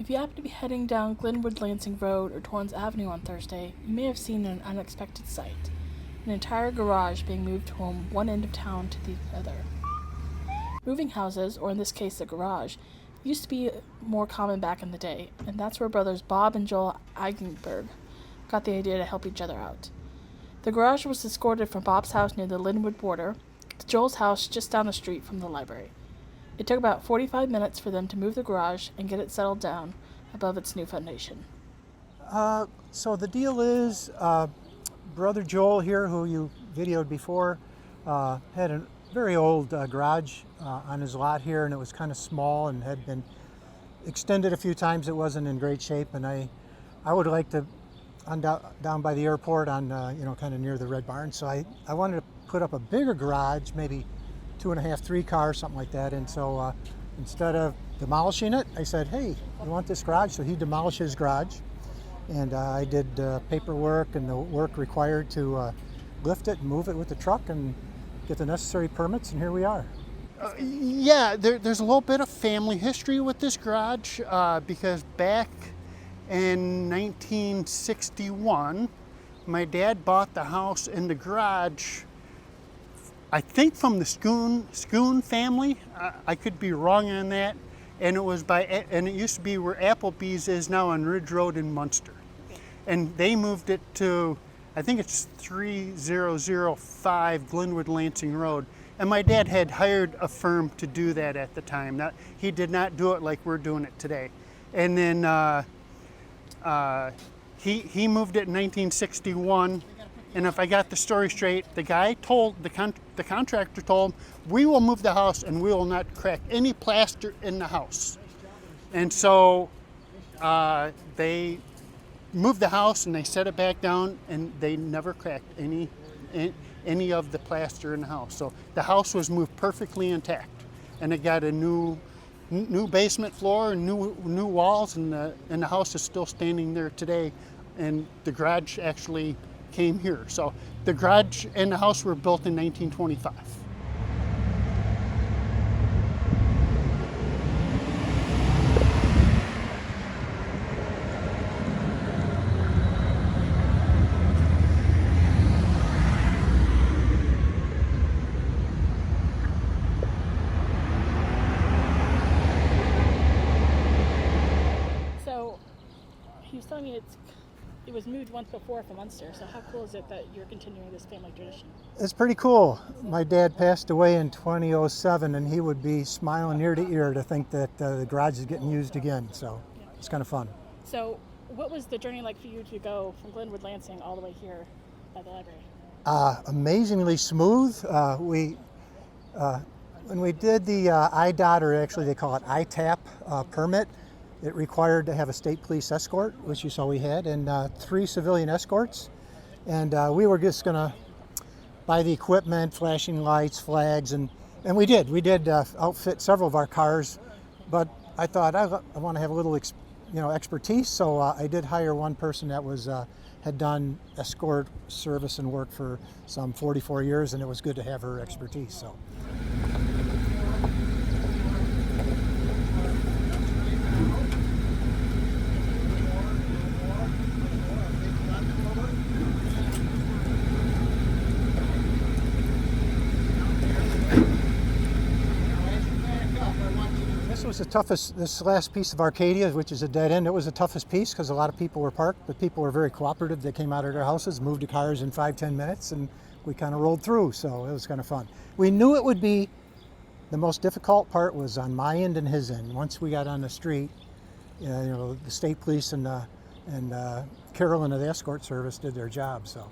If you happen to be heading down Glenwood Lansing Road or Torrence Avenue on Thursday, you may have seen an unexpected sight: an entire garage being moved from one end of town to the other. Moving houses, or in this case the garage, used to be more common back in the day, and that's where brothers Bob and Joel Eenigenburg got the idea to help each other out. The garage was escorted from Bob's house near the Lynwood border to Joel's house just down the street from the library. It took about 45 minutes for them to move the garage and get it settled down above its new foundation. So the deal is, Brother Joel here, who you videoed before, had a very old garage on his lot here, and it was kind of small and had been extended a few times. It wasn't in great shape, and I would like to, down by the airport on, kind of near the Red Barn, so I wanted to put up a bigger garage, maybe 2.5, 3 cars, something like that. And so instead of demolishing it, I said, hey, you want this garage? So he demolished his garage, and I did paperwork and the work required to lift it and move it with the truck and get the necessary permits, and here we are. There's a little bit of family history with this garage because back in 1961, my dad bought the house and the garage, I think from the Schoon family. I could be wrong on that. And it used to be where Applebee's is now on Ridge Road in Munster. And they moved it to, I think it's 3005 Glenwood Lansing Road. And my dad had hired a firm to do that at the time. He did not do it like we're doing it today. And then he moved it in 1961. And if I got the story straight, the guy told, the contractor told him, we will move the house and we will not crack any plaster in the house. And so they moved the house and they set it back down, and they never cracked any of the plaster in the house. So the house was moved perfectly intact, and it got a new basement floor and new walls, and the house is still standing there today. And the garage actually came here. So the garage and the house were built in 1925. So, he was telling me it was moved once before from Munster, so how cool is it that you're continuing this family tradition? It's pretty cool. My dad passed away in 2007, and he would be smiling ear to ear to think that the garage is getting used again, so it's kind of fun. So, what was the journey like for you to go from Glenwood Lansing all the way here by the library? Amazingly smooth. When we did the IDOT, or actually they call it ITAP permit, it required to have a state police escort, which you saw we had, and 3 civilian escorts. And we were just gonna buy the equipment, flashing lights, flags, and we did. We did outfit several of our cars, but I thought I want to have a little expertise, so I did hire one person that was had done escort service and work for some 44 years, and it was good to have her expertise. So. This was the toughest, this last piece of Arcadia, which is a dead end, it was the toughest piece because a lot of people were parked, but people were very cooperative. They came out of their houses, moved the cars in 5-10 minutes, and we kind of rolled through, so it was kind of fun. We knew it would be, the most difficult part was on my end and his end. Once we got on the street, the state police and Carolyn of the escort service did their job, so.